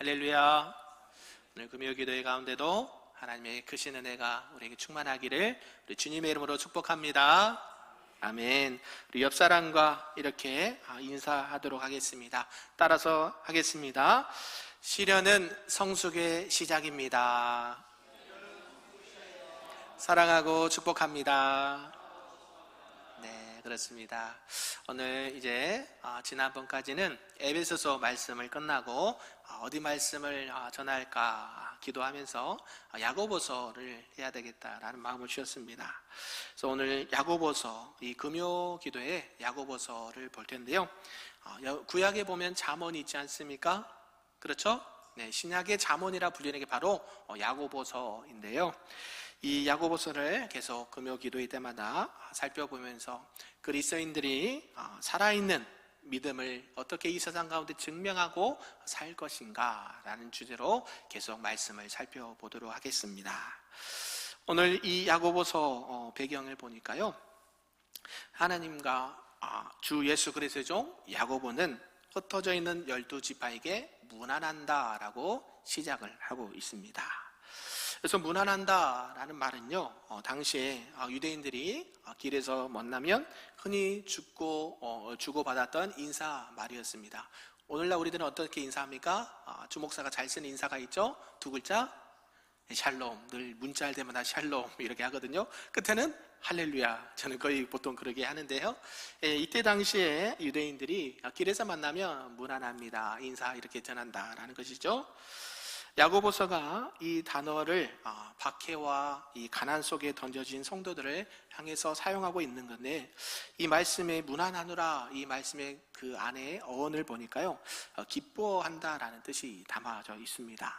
할렐루야. 오늘 금요 기도회 가운데도 하나님의 크신 은혜가 우리에게 충만하기를 우리 주님의 이름으로 축복합니다. 아멘. 우리 옆 사람과 이렇게 인사하도록 하겠습니다. 따라서 하겠습니다. 시련은 성숙의 시작입니다. 사랑하고 축복합니다. 네, 그렇습니다. 오늘 이제 지난번까지는 에베소서 말씀을 끝나고 어디 말씀을 전할까 기도하면서 야고보서를 해야 되겠다라는 마음을 주셨습니다. 그래서 오늘 야고보서, 이 금요 기도에 야고보서를 볼 텐데요. 구약에 보면 잠언이 있지 않습니까? 그렇죠? 네, 신약의 잠언이라 불리는 게 바로 야고보서인데요. 이 야고보서를 계속 금요 기도회 때마다 살펴보면서 그리스도인들이 살아있는 믿음을 어떻게 이 세상 가운데 증명하고 살 것인가 라는 주제로 계속 말씀을 살펴보도록 하겠습니다. 오늘 이 야고보서 배경을 보니까요, 하나님과 주 예수 그리스도의 종 야고보는 흩어져 있는 12지파에게 문안한다 라고 시작을 하고 있습니다. 그래서 문안한다라는 말은요, 당시에 유대인들이 길에서 만나면 흔히 주고받았던 인사 말이었습니다. 오늘날 우리들은 어떻게 인사합니까? 주목사가 잘 쓰는 인사가 있죠? 두 글자, 샬롬. 늘 문자할 때마다 샬롬 이렇게 하거든요. 끝에는 할렐루야. 저는 거의 보통 그러게 하는데요. 이때 당시에 유대인들이 길에서 만나면 문안합니다, 인사 이렇게 전한다라는 것이죠. 야고보서가 이 단어를 박해와 이 가난 속에 던져진 성도들을 향해서 사용하고 있는 건데, 이 말씀에 문안하노라, 이 말씀의 그 안에 어원을 보니까요, 기뻐한다라는 뜻이 담아져 있습니다.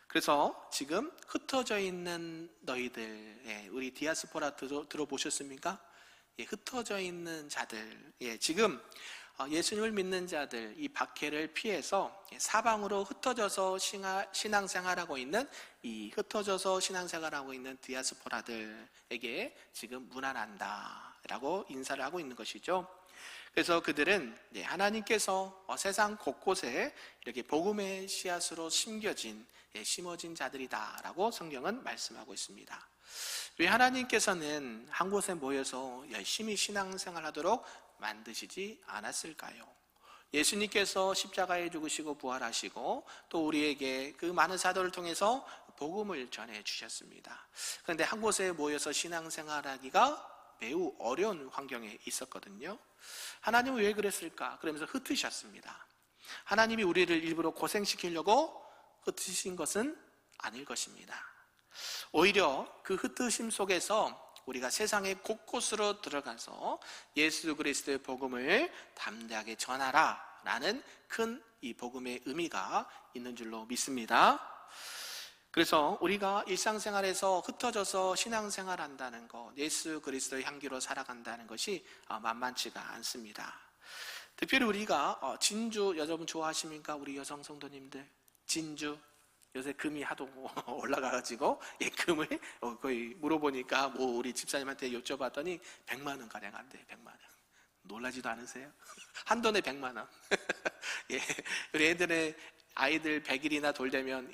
그래서 지금 흩어져 있는 너희들, 우리 디아스포라 들어보셨습니까? 흩어져 있는 자들, 지금 예수님을 믿는 자들, 이 박해를 피해서 사방으로 흩어져서 신앙생활하고 있는 디아스포라들에게 지금 문안한다라고 인사를 하고 있는 것이죠. 그래서 그들은 하나님께서 세상 곳곳에 이렇게 복음의 씨앗으로 심어진 자들이다라고 성경은 말씀하고 있습니다. 왜 하나님께서는 한 곳에 모여서 열심히 신앙생활하도록 만드시지 않았을까요? 예수님께서 십자가에 죽으시고 부활하시고 또 우리에게 그 많은 사도를 통해서 복음을 전해 주셨습니다. 그런데 한 곳에 모여서 신앙생활하기가 매우 어려운 환경에 있었거든요. 하나님은 왜 그랬을까? 그러면서 흩으셨습니다. 하나님이 우리를 일부러 고생시키려고 흩으신 것은 아닐 것입니다. 오히려 그 흩으심 속에서 우리가 세상의 곳곳으로 들어가서 예수 그리스도의 복음을 담대하게 전하라 라는 큰 이 복음의 의미가 있는 줄로 믿습니다. 그래서 우리가 일상생활에서 흩어져서 신앙생활한다는 것, 예수 그리스도의 향기로 살아간다는 것이 만만치가 않습니다. 특별히 우리가 진주, 여러분 좋아하십니까? 우리 여성 성도님들 진주, 요새 금이 하도 올라가가지고 금을 거의 물어보니까 우리 집사님한테 여쭤봤더니 100만 원 가량 한대. 100만 원. 놀라지도 않으세요? 한 돈에 100만 원. 우리 아이들 100일이나 돌되면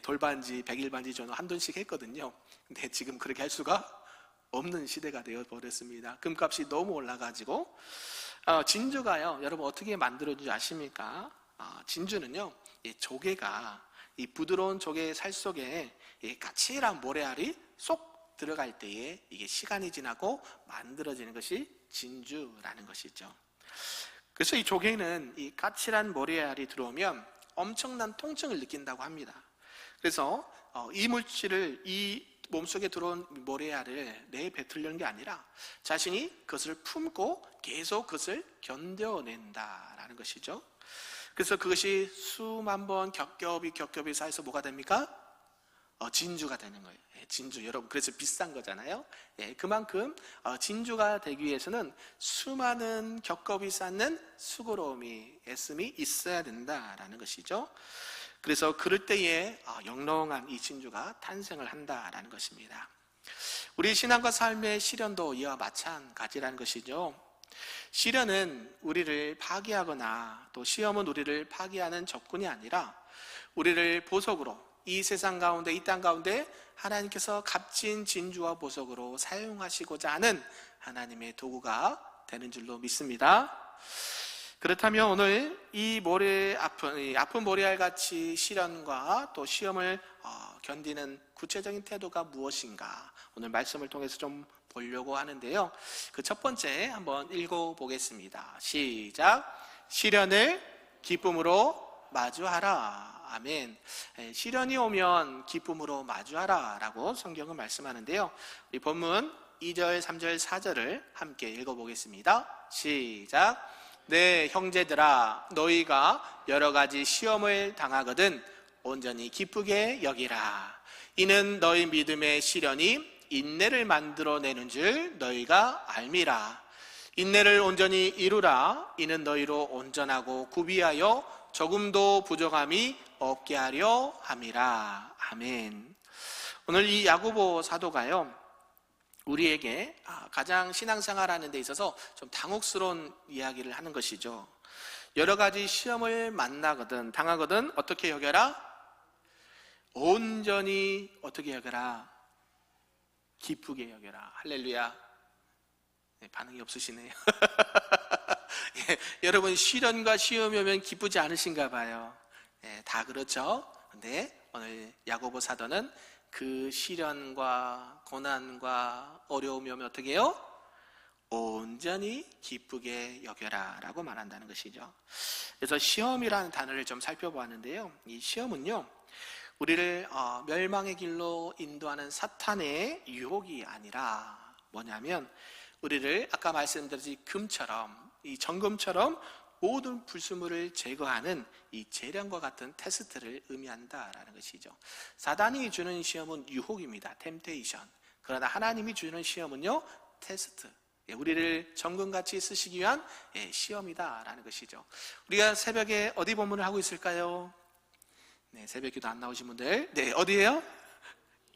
돌반지, 100일 반지 저는 한 돈씩 했거든요. 근데 지금 그렇게 할 수가 없는 시대가 되어버렸습니다. 금값이 너무 올라가지고. 진주가요, 여러분 어떻게 만들어진지 아십니까? 진주는요, 조개가 이 부드러운 조개의 살 속에 까칠한 모래알이 쏙 들어갈 때에 이게 시간이 지나고 만들어지는 것이 진주라는 것이죠. 그래서 이 조개는 이 까칠한 모래알이 들어오면 엄청난 통증을 느낀다고 합니다. 그래서 이 물질을 이 몸속에 들어온 모래알을 내뱉으려는 게 아니라 자신이 그것을 품고 계속 그것을 견뎌낸다라는 것이죠. 그래서 그것이 수만 번 겹겹이 쌓여서 뭐가 됩니까? 진주가 되는 거예요. 진주, 여러분 그래서 비싼 거잖아요. 그만큼 진주가 되기 위해서는 수많은 겹겹이 쌓는 수고로움이, 애씀이 있어야 된다라는 것이죠. 그래서 그럴 때에 영롱한 이 진주가 탄생을 한다라는 것입니다. 우리 신앙과 삶의 시련도 이와 마찬가지라는 것이죠. 시련은 우리를 파괴하거나 또 시험은 우리를 파괴하는 적군이 아니라 우리를 보석으로 이 세상 가운데, 이 땅 가운데 하나님께서 값진 진주와 보석으로 사용하시고자 하는 하나님의 도구가 되는 줄로 믿습니다. 그렇다면 오늘 이 아픈 모래알 같이 시련과 또 시험을 견디는 구체적인 태도가 무엇인가, 오늘 말씀을 통해서 좀 보려고 하는데요. 그 첫 번째 한번 읽어보겠습니다. 시작. 시련을 기쁨으로 마주하라. 아멘. 시련이 오면 기쁨으로 마주하라 라고 성경은 말씀하는데요. 우리 본문 2절, 3절, 4절을 함께 읽어보겠습니다. 시작. 네, 형제들아, 너희가 여러 가지 시험을 당하거든 온전히 기쁘게 여기라. 이는 너희 믿음의 시련이 인내를 만들어내는 줄 너희가 알미라. 인내를 온전히 이루라. 이는 너희로 온전하고 구비하여 조금도 부족함이 없게 하려 함이라. 아멘. 오늘 이 야고보 사도가요, 우리에게 가장 신앙생활하는 데 있어서 좀 당혹스러운 이야기를 하는 것이죠. 여러 가지 시험을 당하거든 어떻게 여겨라? 온전히 어떻게 여겨라? 기쁘게 여겨라. 할렐루야. 네, 반응이 없으시네요. 예, 여러분 시련과 시험이 오면 기쁘지 않으신가 봐요. 예, 다 그렇죠. 근데 오늘 야고보 사도는 그 시련과 고난과 어려움이 오면 어떻게 해요? 온전히 기쁘게 여겨라 라고 말한다는 것이죠. 그래서 시험이라는 단어를 좀 살펴보았는데요, 이 시험은요, 우리를 멸망의 길로 인도하는 사탄의 유혹이 아니라 뭐냐면, 우리를 아까 말씀드렸듯이 금처럼, 이 정금처럼 모든 불순물을 제거하는 이 재련과 같은 테스트를 의미한다라는 것이죠. 사단이 주는 시험은 유혹입니다. 템테이션. 그러나 하나님이 주는 시험은요, 테스트. 우리를 정금같이 쓰시기 위한 시험이다라는 것이죠. 우리가 새벽에 어디 본문을 하고 있을까요? 네, 새벽기도 안 나오신 분들, 네, 어디예요?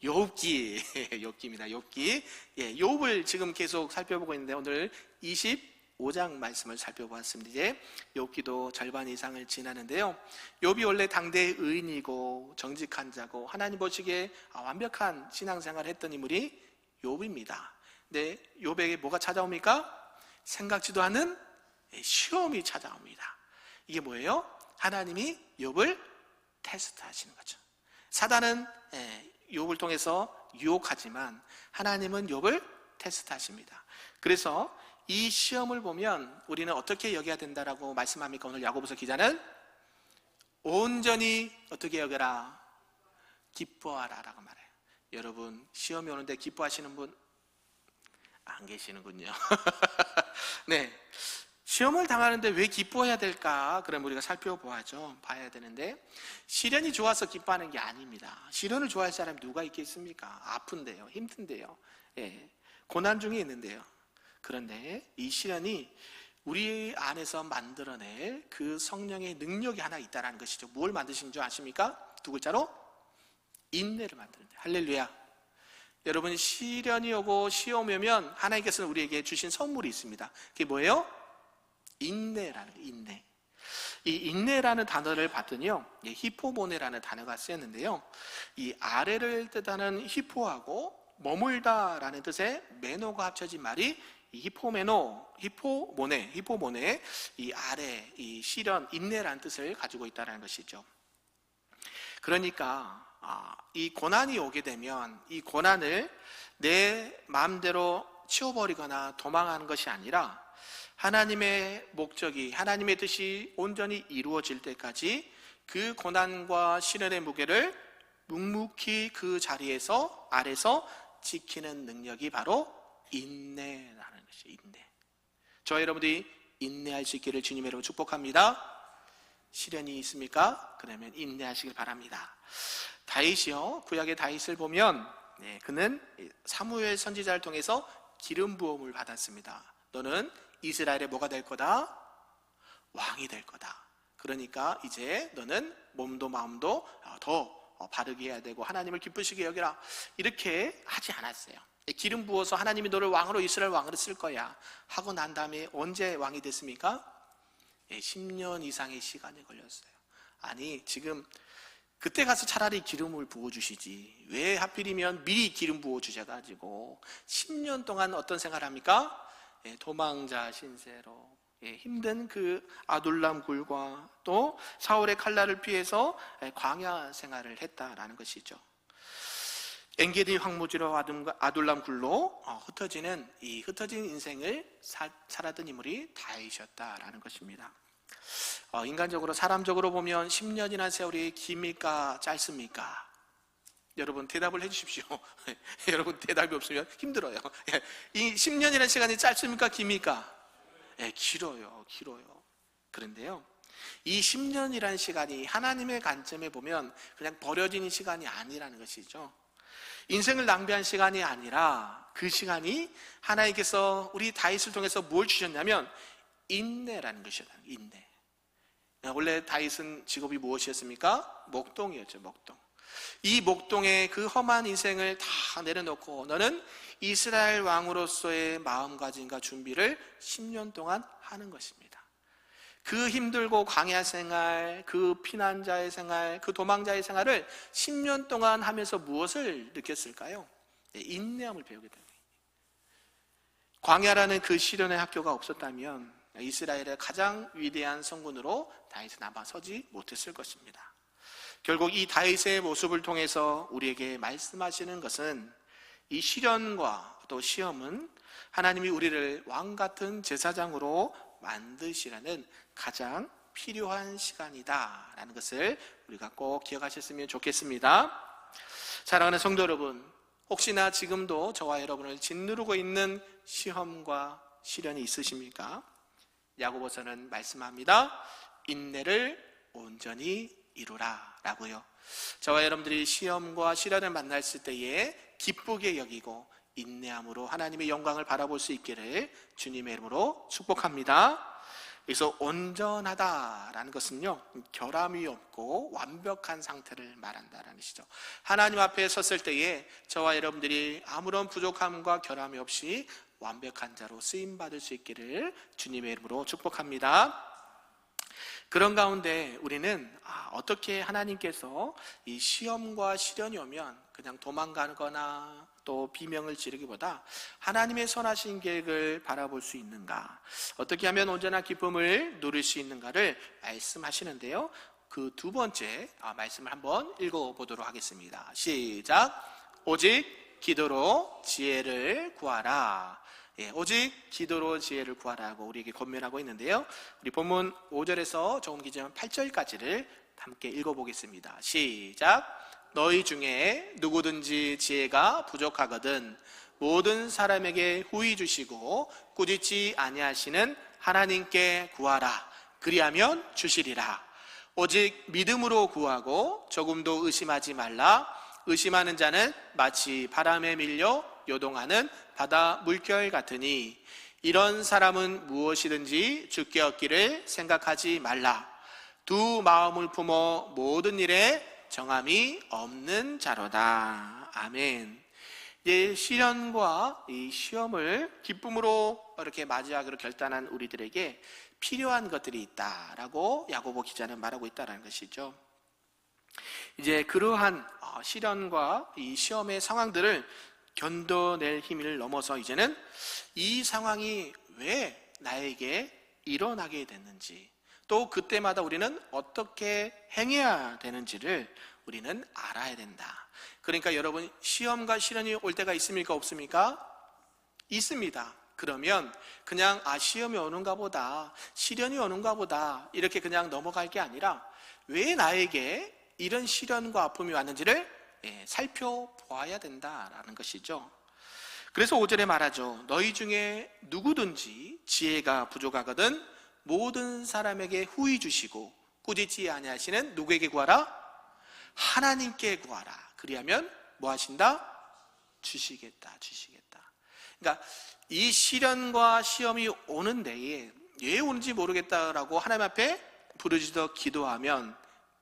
욥기. 욥기입니다. 욥기. 예, 욥을 지금 계속 살펴보고 있는데 오늘 25장 말씀을 살펴보았습니다. 이제 욥기도 절반 이상을 지나는데요, 욥이 원래 당대의 의인이고 정직한 자고 하나님 보시기에 완벽한 신앙생활을 했던 인물이 욥입니다. 근데 욥에게 뭐가 찾아옵니까? 생각지도 않은 시험이 찾아옵니다. 이게 뭐예요? 하나님이 욥을 테스트하시는 거죠. 사단은 욥을 통해서 유혹하지만 하나님은 욥을 테스트하십니다. 그래서 이 시험을 보면 우리는 어떻게 여겨야 된다라고 말씀합니까? 오늘 야고보서 기자는 온전히 어떻게 여겨라? 기뻐하라 라고 말해요. 여러분, 시험이 오는데 기뻐하시는 분 안 계시는군요. 네, 시험을 당하는데 왜 기뻐해야 될까? 그럼 우리가 봐야 되는데, 시련이 좋아서 기뻐하는 게 아닙니다. 시련을 좋아할 사람이 누가 있겠습니까? 아픈데요, 힘든데요, 예, 고난 중에 있는데요. 그런데 이 시련이 우리 안에서 만들어낼 그 성령의 능력이 하나 있다는 것이죠. 뭘 만드신 줄 아십니까? 두 글자로 인내를 만드는데. 할렐루야. 여러분, 시련이 오고 시험이 오면 하나님께서는 우리에게 주신 선물이 있습니다. 그게 뭐예요? 인내라는 거예요. 인내. 이 인내라는 단어를 봤더니요, 히포모네라는 단어가 쓰였는데요, 이 아래를 뜻하는 히포하고 머물다라는 뜻의 메노가 합쳐진 말이 히포모네, 이 아래, 이 시련, 인내라는 뜻을 가지고 있다는 것이죠. 그러니까 이 고난이 오게 되면 이 고난을 내 마음대로 치워버리거나 도망하는 것이 아니라 하나님의 목적이, 하나님의 뜻이 온전히 이루어질 때까지 그 고난과 시련의 무게를 묵묵히 그 자리에서 아래서 지키는 능력이 바로 인내라는 것이죠. 인내. 저와 여러분들이 인내할 수 있기를 주님의 이름으로 축복합니다. 시련이 있습니까? 그러면 인내하시길 바랍니다. 다윗이요, 구약의 다윗을 보면 그는 사무엘 선지자를 통해서 기름 부음을 받았습니다. 너는 이스라엘의 뭐가 될 거다? 왕이 될 거다. 그러니까 이제 너는 몸도 마음도 더 바르게 해야 되고 하나님을 기쁘시게 여기라, 이렇게 하지 않았어요. 기름 부어서 하나님이 너를 왕으로, 이스라엘 왕으로 쓸 거야 하고 난 다음에 언제 왕이 됐습니까? 10년 이상의 시간이 걸렸어요. 아니, 지금 그때 가서 차라리 기름을 부어주시지 왜 하필이면 미리 기름 부어주셔가지고 10년 동안 어떤 생활합니까? 도망자 신세로 힘든 그 아둘람 굴과 또 사울의 칼날을 피해서 광야 생활을 했다라는 것이죠. 엔게디 황무지로 아둘람 굴로 흩어지는 이 흩어진 인생을 살았던 인물이 다윗이었다라는 것입니다. 인간적으로 사람적으로 보면 10년이나 세월이 깁니까 짧습니까? 여러분 대답을 해주십시오. 여러분 대답이 없으면 힘들어요. 이 10년이라는 시간이 짧습니까 깁니까? 길어요. 그런데요, 이 10년이라는 시간이 하나님의 관점에 보면 그냥 버려지는 시간이 아니라는 것이죠. 인생을 낭비한 시간이 아니라 그 시간이 하나님께서 우리 다윗을 통해서 뭘 주셨냐면 인내라는 것이었다. 인내. 원래 다윗은 직업이 무엇이었습니까? 목동이었죠. 목동. 이 목동의 그 험한 인생을 다 내려놓고 너는 이스라엘 왕으로서의 마음가짐과 준비를 10년 동안 하는 것입니다. 그 힘들고 광야 생활, 그 피난자의 생활, 그 도망자의 생활을 10년 동안 하면서 무엇을 느꼈을까요? 인내함을 배우게 됩니다. 광야라는 그 시련의 학교가 없었다면 이스라엘의 가장 위대한 성군으로 다윗은 아마 서지 못했을 것입니다. 결국 이 다윗의 모습을 통해서 우리에게 말씀하시는 것은 이 시련과 또 시험은 하나님이 우리를 왕같은 제사장으로 만드시라는 가장 필요한 시간이다라는 것을 우리가 꼭 기억하셨으면 좋겠습니다. 사랑하는 성도 여러분, 혹시나 지금도 저와 여러분을 짓누르고 있는 시험과 시련이 있으십니까? 야고보서는 말씀합니다. 인내를 온전히 이루라 라고요. 저와 여러분들이 시험과 시련을 만났을 때에 기쁘게 여기고 인내함으로 하나님의 영광을 바라볼 수 있기를 주님의 이름으로 축복합니다. 그래서 온전하다라는 것은요, 결함이 없고 완벽한 상태를 말한다라는 것이죠. 하나님 앞에 섰을 때에 저와 여러분들이 아무런 부족함과 결함이 없이 완벽한 자로 쓰임받을 수 있기를 주님의 이름으로 축복합니다. 그런 가운데 우리는 어떻게 하나님께서 이 시험과 시련이 오면 그냥 도망가거나 또 비명을 지르기보다 하나님의 선하신 계획을 바라볼 수 있는가, 어떻게 하면 온전한 기쁨을 누릴 수 있는가를 말씀하시는데요, 그 두 번째 말씀을 한번 읽어보도록 하겠습니다. 시작. 오직 기도로 지혜를 구하라. 오직 기도로 지혜를 구하라고 우리에게 권면하고 있는데요, 우리 본문 5절에서 조금 길지만 8절까지를 함께 읽어보겠습니다. 시작. 너희 중에 누구든지 지혜가 부족하거든 모든 사람에게 후히 주시고 꾸짖지 아니하시는 하나님께 구하라. 그리하면 주시리라. 오직 믿음으로 구하고 조금도 의심하지 말라. 의심하는 자는 마치 바람에 밀려 요동하는 바다 물결 같으니 이런 사람은 무엇이든지 주께 얻기를 생각하지 말라. 두 마음을 품어 모든 일에 정함이 없는 자로다. 아멘. 시련과 이 시험을 기쁨으로 이렇게 맞이하기로 결단한 우리들에게 필요한 것들이 있다라고 야고보 기자는 말하고 있다는 것이죠. 이제 그러한 시련과 이 시험의 상황들을 견뎌낼 힘을 넘어서 이제는 이 상황이 왜 나에게 일어나게 됐는지, 또 그때마다 우리는 어떻게 행해야 되는지를 우리는 알아야 된다. 그러니까 여러분, 시험과 시련이 올 때가 있습니까? 없습니까? 있습니다. 그러면 그냥 시험이 오는가 보다, 시련이 오는가 보다 이렇게 그냥 넘어갈 게 아니라 왜 나에게 이런 시련과 아픔이 왔는지를 살펴보아야 된다라는 것이죠. 그래서 5절에 말하죠. 너희 중에 누구든지 지혜가 부족하거든 모든 사람에게 후히 주시고 꾸짖지 아니하시는 누구에게 구하라? 하나님께 구하라. 그리하면 뭐 하신다? 주시겠다. 그러니까 이 시련과 시험이 오는 데에 왜 오는지 모르겠다라고 하나님 앞에 부르짖어 기도하면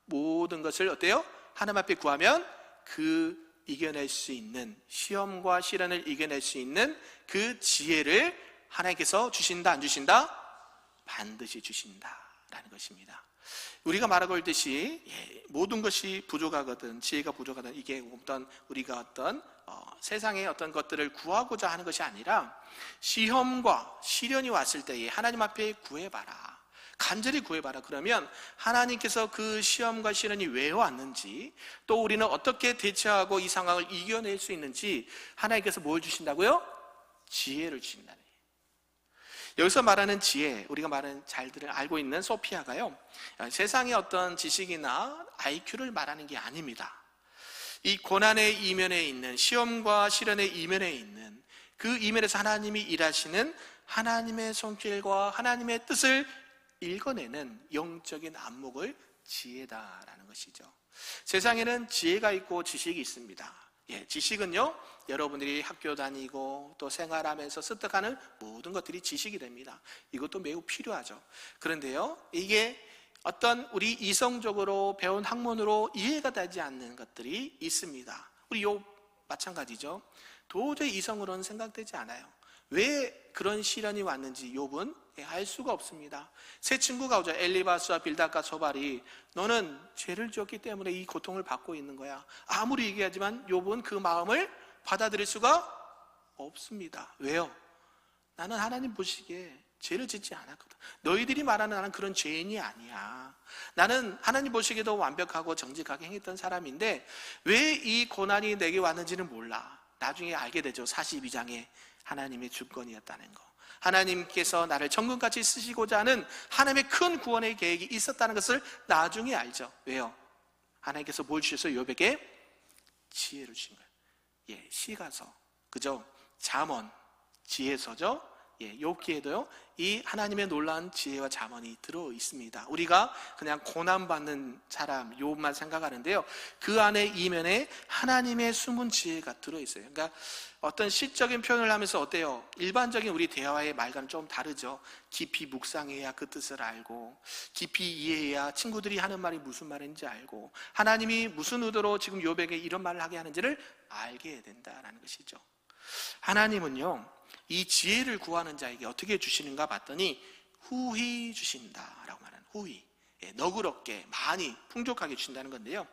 모든 것을 어때요? 하나님 앞에 구하면 그 이겨낼 수 있는, 시험과 시련을 이겨낼 수 있는 그 지혜를 하나님께서 주신다 안 주신다? 반드시 주신다라는 것입니다. 우리가 말하고 있듯이 모든 것이 부족하거든, 지혜가 부족하든, 이게 어떤 우리가 어떤 세상의 어떤 것들을 구하고자 하는 것이 아니라 시험과 시련이 왔을 때에 하나님 앞에 구해봐라, 간절히 구해봐라. 그러면 하나님께서 그 시험과 시련이 왜 왔는지, 또 우리는 어떻게 대처하고 이 상황을 이겨낼 수 있는지 하나님께서 뭘 주신다고요? 지혜를 주신다는 거예요. 여기서 말하는 지혜, 우리가 말하는 잘들을 알고 있는 소피아가요, 세상의 어떤 지식이나 IQ를 말하는 게 아닙니다. 이 고난의 이면에 있는, 시험과 시련의 이면에 있는 그 이면에서 하나님이 일하시는 하나님의 손길과 하나님의 뜻을 읽어내는 영적인 안목을 지혜다라는 것이죠. 세상에는 지혜가 있고 지식이 있습니다. 지식은요, 여러분들이 학교 다니고 또 생활하면서 습득하는 모든 것들이 지식이 됩니다. 이것도 매우 필요하죠. 그런데요, 이게 어떤 우리 이성적으로 배운 학문으로 이해가 되지 않는 것들이 있습니다. 우리 욥 마찬가지죠. 도저히 이성으로는 생각되지 않아요. 왜 그런 시련이 왔는지 욥은 알 수가 없습니다. 세 친구가 오죠. 엘리바스와 빌닷과 소발이, 너는 죄를 지었기 때문에 이 고통을 받고 있는 거야. 아무리 얘기하지만 욥은 그 마음을 받아들일 수가 없습니다. 왜요? 나는 하나님 보시기에 죄를 짓지 않았거든. 너희들이 말하는 나는 그런 죄인이 아니야. 나는 하나님 보시기에도 완벽하고 정직하게 행했던 사람인데 왜 이 고난이 내게 왔는지는 몰라. 나중에 알게 되죠. 42장에 하나님의 주권이었다는 거, 하나님께서 나를 정금같이 쓰시고자 하는 하나님의 큰 구원의 계획이 있었다는 것을 나중에 알죠. 왜요? 하나님께서 뭘 주셔서 욥에게 지혜를 주신 거예요. 시가서, 그죠? 잠언, 지혜서죠. 욥기에도요, 이 하나님의 놀라운 지혜와 잠언이 들어 있습니다. 우리가 그냥 고난받는 사람 욥만 생각하는데요, 그 안에 이면에 하나님의 숨은 지혜가 들어 있어요. 그러니까 어떤 시적인 표현을 하면서 어때요? 일반적인 우리 대화의 말과는 좀 다르죠. 깊이 묵상해야 그 뜻을 알고, 깊이 이해해야 친구들이 하는 말이 무슨 말인지 알고, 하나님이 무슨 의도로 지금 욥에게 이런 말을 하게 하는지를 알게 된다라는 것이죠. 하나님은요, 이 지혜를 구하는 자에게 어떻게 주시는가 봤더니 후히 주신다라고 말하는, 후히, 너그럽게 많이 풍족하게 주신다는 건데요,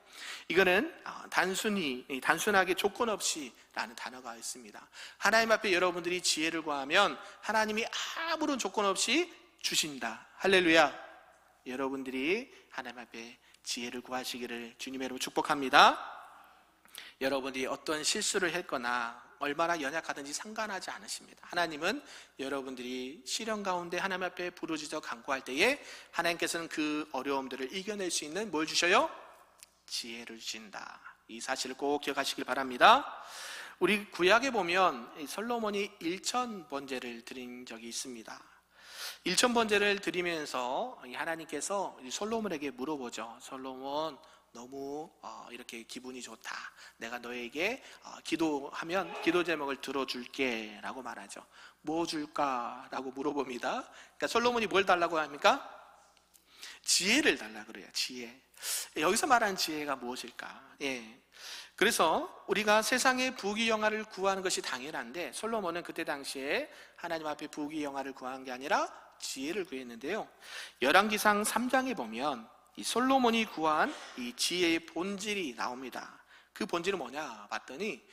이거는 단순하게 조건 없이라는 단어가 있습니다. 하나님 앞에 여러분들이 지혜를 구하면 하나님이 아무런 조건 없이 주신다. 할렐루야. 여러분들이 하나님 앞에 지혜를 구하시기를 주님의 이름으로 축복합니다. 여러분들이 어떤 실수를 했거나 얼마나 연약하든지 상관하지 않으십니다. 하나님은 여러분들이 시련 가운데 하나님 앞에 부르짖어 간구할 때에 하나님께서는 그 어려움들을 이겨낼 수 있는 뭘 주셔요? 지혜를 주신다. 이 사실을 꼭 기억하시길 바랍니다. 우리 구약에 보면 솔로몬이 1000번제를 드린 적이 있습니다. 1000번제를 드리면서 하나님께서 솔로몬에게 물어보죠. 솔로몬, 너무 이렇게 기분이 좋다. 내가 너에게 기도하면 기도 제목을 들어줄게 라고 말하죠. 뭐 줄까? 라고 물어봅니다. 그러니까 솔로몬이 뭘 달라고 합니까? 지혜를 달라고 그래요. 지혜. 여기서 말하는 지혜가 무엇일까? 그래서 우리가 세상의 부귀영화를 구하는 것이 당연한데 솔로몬은 그때 당시에 하나님 앞에 부귀영화를 구한 게 아니라 지혜를 구했는데요, 열왕기상 3장에 보면 이 솔로몬이 구한 이 지혜의 본질이 나옵니다. 그 본질은 뭐냐 봤더니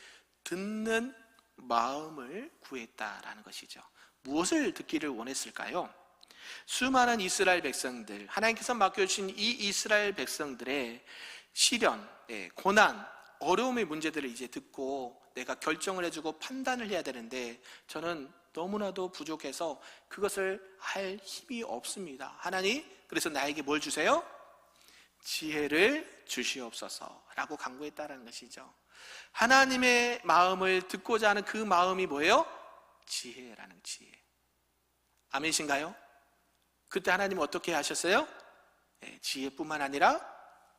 듣는 마음을 구했다라는 것이죠. 무엇을 듣기를 원했을까요? 수많은 이스라엘 백성들, 하나님께서 맡겨주신 이 이스라엘 백성들의 시련, 고난, 어려움의 문제들을 이제 듣고 내가 결정을 해주고 판단을 해야 되는데 저는 너무나도 부족해서 그것을 할 힘이 없습니다. 하나님, 그래서 나에게 뭘 주세요? 지혜를 주시옵소서 라고 간구했다는 것이죠. 하나님의 마음을 듣고자 하는 그 마음이 뭐예요? 지혜라는 지혜. 아멘이신가요? 그때 하나님은 어떻게 하셨어요? 지혜뿐만 아니라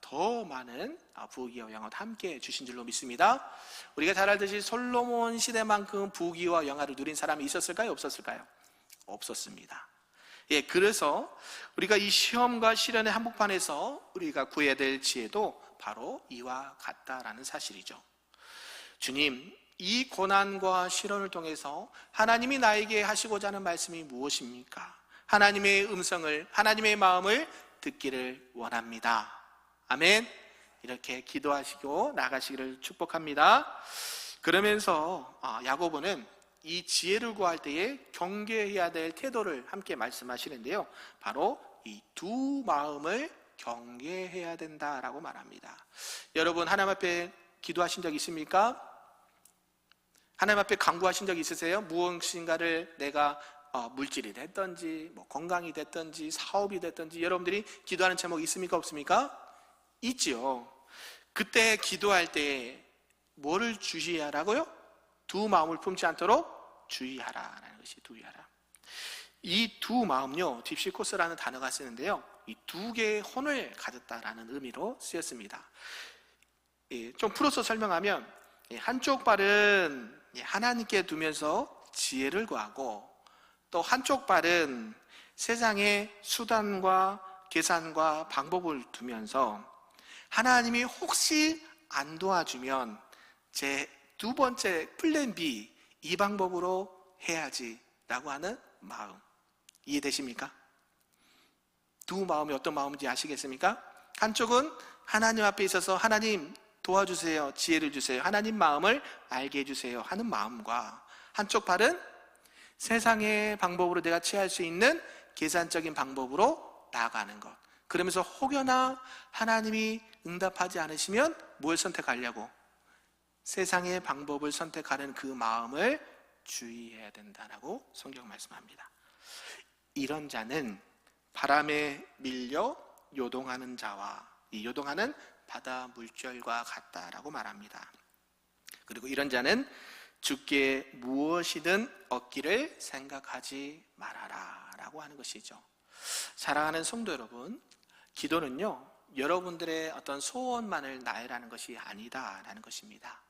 더 많은 부귀와 영화도 함께 주신 줄로 믿습니다. 우리가 잘 알듯이 솔로몬 시대만큼 부귀와 영화를 누린 사람이 있었을까요? 없었을까요? 없었습니다. 그래서 우리가 이 시험과 시련의 한복판에서 우리가 구해야 될 지혜도 바로 이와 같다라는 사실이죠. 주님, 이 고난과 시련을 통해서 하나님이 나에게 하시고자 하는 말씀이 무엇입니까? 하나님의 음성을, 하나님의 마음을 듣기를 원합니다. 아멘. 이렇게 기도하시고 나가시기를 축복합니다. 그러면서 야고보는 이 지혜를 구할 때에 경계해야 될 태도를 함께 말씀하시는데요, 바로 이 두 마음을 경계해야 된다라고 말합니다. 여러분, 하나님 앞에 기도하신 적 있습니까? 하나님 앞에 간구하신 적 있으세요? 무엇인가를 내가 물질이 됐든지 뭐 건강이 됐든지 사업이 됐든지 여러분들이 기도하는 제목이 있습니까? 없습니까? 있지요. 그때 기도할 때 뭐를 주의하라고요? 두 마음을 품지 않도록 주의하라라는 것이 주의하라. 이 두 마음요, 딥시코스라는 단어가 쓰는데요, 이 두 개의 혼을 가졌다라는 의미로 쓰였습니다. 좀 풀어서 설명하면 한쪽 발은 하나님께 두면서 지혜를 구하고, 또 한쪽 발은 세상의 수단과 계산과 방법을 두면서 하나님이 혹시 안 도와주면 제 두 번째 플랜 B, 이 방법으로 해야지 라고 하는 마음. 이해되십니까? 두 마음이 어떤 마음인지 아시겠습니까? 한쪽은 하나님 앞에 있어서 하나님 도와주세요, 지혜를 주세요, 하나님 마음을 알게 해주세요 하는 마음과, 한쪽 발은 세상의 방법으로 내가 취할 수 있는 계산적인 방법으로 나아가는 것. 그러면서 혹여나 하나님이 응답하지 않으시면 뭘 선택하려고? 세상의 방법을 선택하는 그 마음을 주의해야 된다라고 성경 말씀합니다. 이런 자는 바람에 밀려 요동하는 자와, 이 요동하는 바다 물결과 같다라고 말합니다. 그리고 이런 자는 주께 무엇이든 얻기를 생각하지 말아라 라고 하는 것이죠. 사랑하는 성도 여러분, 기도는요, 여러분들의 어떤 소원만을 나열하는 것이 아니다라는 것입니다.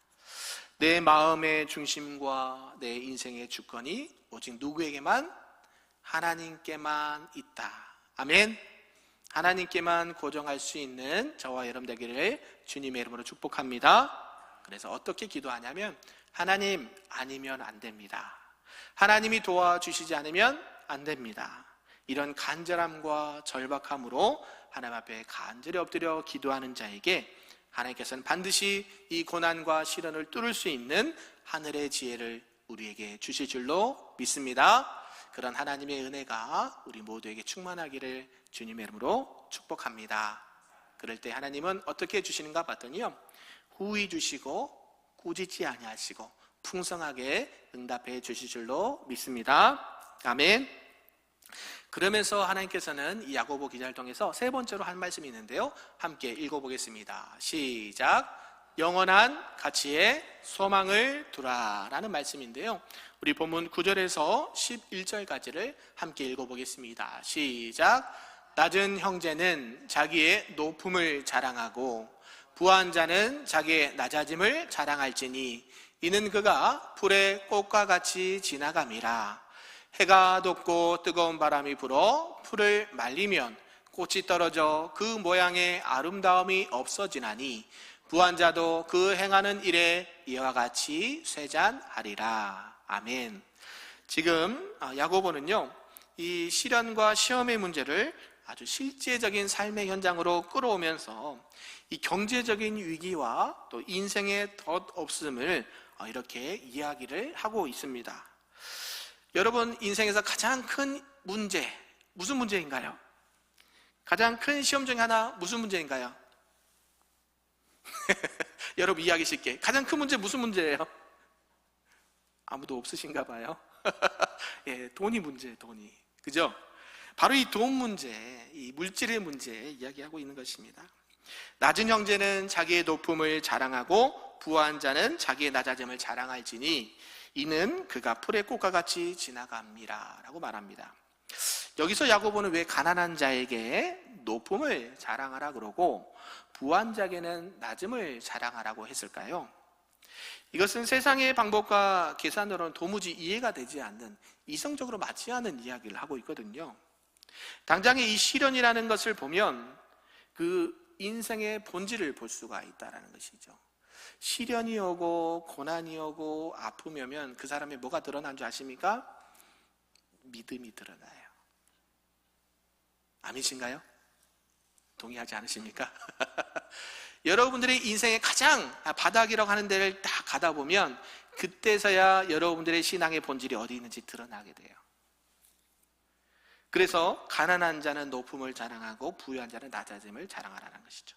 내 마음의 중심과 내 인생의 주권이 오직 누구에게만? 하나님께만 있다. 아멘. 하나님께만 고정할 수 있는 저와 여러분 되기를 주님의 이름으로 축복합니다. 그래서 어떻게 기도하냐면, 하나님 아니면 안 됩니다. 하나님이 도와주시지 않으면 안 됩니다. 이런 간절함과 절박함으로 하나님 앞에 간절히 엎드려 기도하는 자에게 하나님께서는 반드시 이 고난과 시련을 뚫을 수 있는 하늘의 지혜를 우리에게 주실 줄로 믿습니다. 그런 하나님의 은혜가 우리 모두에게 충만하기를 주님의 이름으로 축복합니다. 그럴 때 하나님은 어떻게 해주시는가 봤더니요, 후히 주시고 꾸짖지 아니하시고 풍성하게 응답해 주실 줄로 믿습니다. 아멘. 그러면서 하나님께서는 이 야고보 기자를 통해서 세 번째로 한 말씀이 있는데요, 함께 읽어보겠습니다. 시작. 영원한 가치에 소망을 두라 라는 말씀인데요, 우리 본문 9절에서 11절까지를 함께 읽어보겠습니다. 시작. 낮은 형제는 자기의 높음을 자랑하고 부한 자는 자기의 낮아짐을 자랑할지니 이는 그가 풀의 꽃과 같이 지나감이라. 해가 돋고 뜨거운 바람이 불어 풀을 말리면 꽃이 떨어져 그 모양의 아름다움이 없어지나니 부한 자도 그 행하는 일에 이와 같이 쇠잔하리라. 아멘. 지금 야고보는요, 이 시련과 시험의 문제를 아주 실제적인 삶의 현장으로 끌어오면서 이 경제적인 위기와 또 인생의 덧없음을 이렇게 이야기를 하고 있습니다. 여러분, 인생에서 가장 큰 문제, 무슨 문제인가요? 가장 큰 시험 중에 하나 무슨 문제인가요? 여러분 이해하기 쉽게, 가장 큰 문제 무슨 문제예요? 아무도 없으신가 봐요. 예, 돈이 문제예요, 돈이. 그죠? 바로 이 돈 문제, 이 물질의 문제 이야기하고 있는 것입니다. 낮은 형제는 자기의 높음을 자랑하고 부한 자는 자기의 낮아짐을 자랑할지니 이는 그가 풀의 꽃과 같이 지나갑니다 라고 말합니다. 여기서 야고보는 왜 가난한 자에게 높음을 자랑하라 그러고 부한 자에게는 낮음을 자랑하라고 했을까요? 이것은 세상의 방법과 계산으로는 도무지 이해가 되지 않는, 이성적으로 맞지 않은 이야기를 하고 있거든요. 당장의 이 시련이라는 것을 보면 그 인생의 본질을 볼 수가 있다는 것이죠. 시련이 오고 고난이 오고 아픔이 오면 그 사람의 뭐가 드러난 줄 아십니까? 믿음이 드러나요. 아니신가요? 동의하지 않으십니까? 여러분들의 인생의 가장 바닥이라고 하는 데를 딱 가다 보면 그때서야 여러분들의 신앙의 본질이 어디 있는지 드러나게 돼요. 그래서 가난한 자는 높음을 자랑하고 부유한 자는 낮아짐을 자랑하라는 것이죠.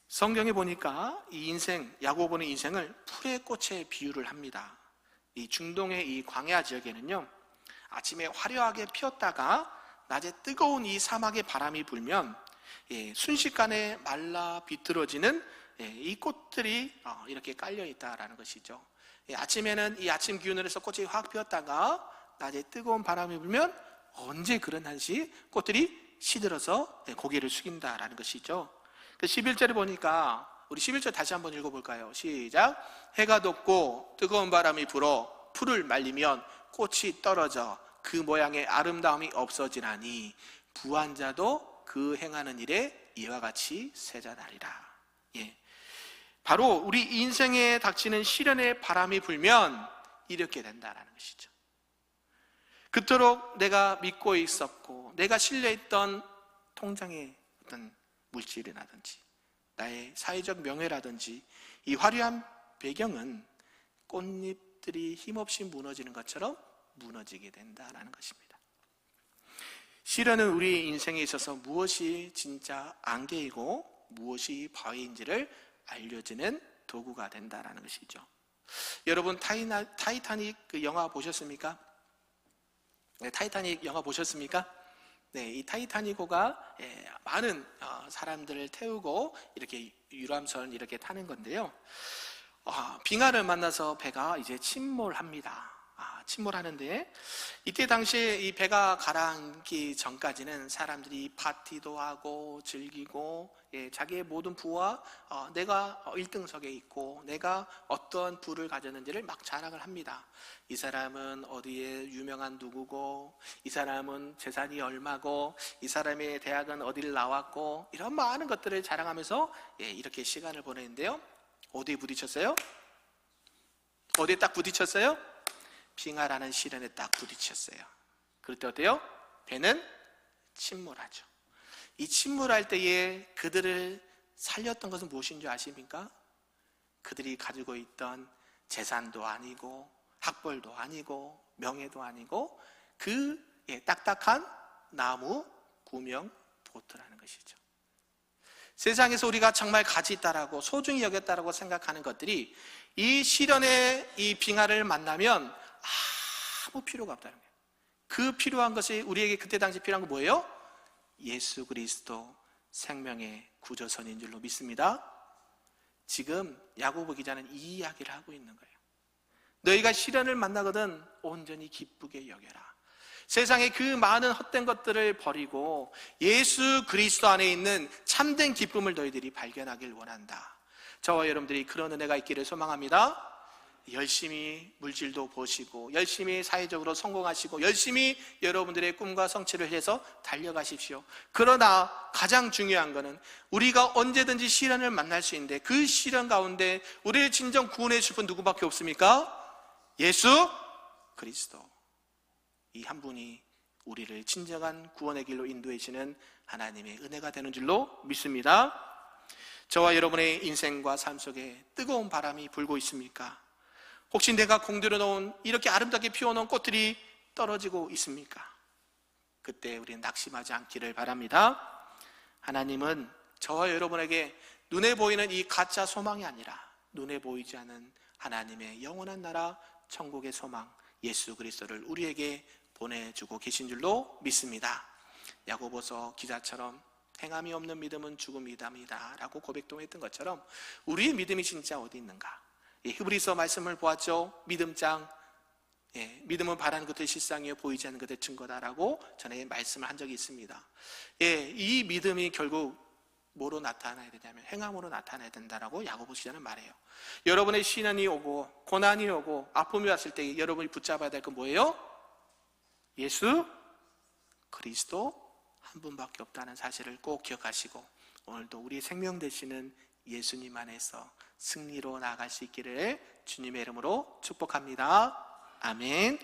성경에 보니까 이 인생, 야고보는 인생을 풀의 꽃에 비유를 합니다. 이 중동의 이 광야 지역에는요, 아침에 화려하게 피었다가 낮에 뜨거운 이 사막의 바람이 불면 순식간에 말라 비틀어지는 이 꽃들이 이렇게 깔려 있다라는 것이죠. 아침에는 이 아침 기운을 해서 꽃이 확 피었다가 낮에 뜨거운 바람이 불면 언제 그런 한시 꽃들이 시들어서 고개를 숙인다라는 것이죠. 11절에 보니까 우리 11절 다시 한번 읽어볼까요? 시작. 해가 돋고 뜨거운 바람이 불어 풀을 말리면 꽃이 떨어져 그 모양의 아름다움이 없어지나니 부한 자도 그 행하는 일에 이와 같이 세자나리라. 바로 우리 인생에 닥치는 시련의 바람이 불면 이렇게 된다는 것이죠. 그토록 내가 믿고 있었고 내가 신뢰했던 통장의 어떤 물질이라든지 나의 사회적 명예라든지 이 화려한 배경은 꽃잎들이 힘없이 무너지는 것처럼 무너지게 된다는 것입니다. 시련은 우리 인생에 있어서 무엇이 진짜 안개이고 무엇이 바위인지를 알려주는 도구가 된다는 것이죠. 여러분 타이타닉 그 영화 보셨습니까? 네, 타이타닉 영화 보셨습니까? 네, 이 타이타닉호가 많은 사람들을 태우고 이렇게 유람선 이렇게 타는 건데요. 빙하를 만나서 배가 이제 침몰합니다. 침몰하는데 이때 당시에 이 배가 가라앉기 전까지는 사람들이 파티도 하고 즐기고 자기의 모든 부와 내가 1등석에 있고 내가 어떤 부를 가졌는지를 막 자랑을 합니다. 이 사람은 어디에 유명한 누구고 이 사람은 재산이 얼마고 이 사람의 대학은 어디를 나왔고 이런 많은 것들을 자랑하면서 이렇게 시간을 보내는데요. 어디에 부딪혔어요? 어디에 딱 부딪혔어요? 빙하라는 시련에 딱 부딪혔어요. 그럴 때 어때요? 배는 침몰하죠. 이 침몰할 때에 그들을 살렸던 것은 무엇인 줄 아십니까? 그들이 가지고 있던 재산도 아니고 학벌도 아니고 명예도 아니고 그 딱딱한 나무 구명 보트라는 것이죠. 세상에서 우리가 정말 가치 있다라고 소중히 여겼다라고 생각하는 것들이 이 시련의 이 빙하를 만나면 아무 필요가 없다는 거예요. 그 필요한 것이 우리에게 그때 당시 필요한 건 뭐예요? 예수 그리스도 생명의 구조선인 줄로 믿습니다. 지금 야고보 기자는 이 이야기를 하고 있는 거예요. 너희가 시련을 만나거든 온전히 기쁘게 여겨라. 세상의 그 많은 헛된 것들을 버리고 예수 그리스도 안에 있는 참된 기쁨을 너희들이 발견하길 원한다. 저와 여러분들이 그런 은혜가 있기를 소망합니다. 열심히 물질도 보시고 열심히 사회적으로 성공하시고 열심히 여러분들의 꿈과 성취를 해서 달려가십시오. 그러나 가장 중요한 것은 우리가 언제든지 시련을 만날 수 있는데 그 시련 가운데 우리를 진정 구원해 줄 분 누구밖에 없습니까? 예수 그리스도. 이 한 분이 우리를 진정한 구원의 길로 인도해 주시는 하나님의 은혜가 되는 줄로 믿습니다. 저와 여러분의 인생과 삶 속에 뜨거운 바람이 불고 있습니까? 혹시 내가 공들여 놓은 이렇게 아름답게 피워놓은 꽃들이 떨어지고 있습니까? 그때 우리는 낙심하지 않기를 바랍니다. 하나님은 저와 여러분에게 눈에 보이는 이 가짜 소망이 아니라 눈에 보이지 않은 하나님의 영원한 나라 천국의 소망 예수 그리스도를 우리에게 보내주고 계신 줄로 믿습니다. 야고보서 기자처럼 행함이 없는 믿음은 죽음이다 라고 고백도 했던 것처럼 우리의 믿음이 진짜 어디 있는가? 히브리서 말씀을 보았죠. 믿음장, 믿음은 바라는 것의 실상이요 보이지 않는 것의 증거다라고 전에 말씀을 한 적이 있습니다. 이 믿음이 결국 뭐로 나타나야 되냐면 행함으로 나타나야 된다라고 야고보 기자는 말해요. 여러분의 시련이 오고 고난이 오고 아픔이 왔을 때 여러분이 붙잡아야 될 건 뭐예요? 예수 그리스도 한 분밖에 없다는 사실을 꼭 기억하시고 오늘도 우리 생명 되시는 예수님 안에서 승리로 나아갈 수 있기를 주님의 이름으로 축복합니다. 아멘.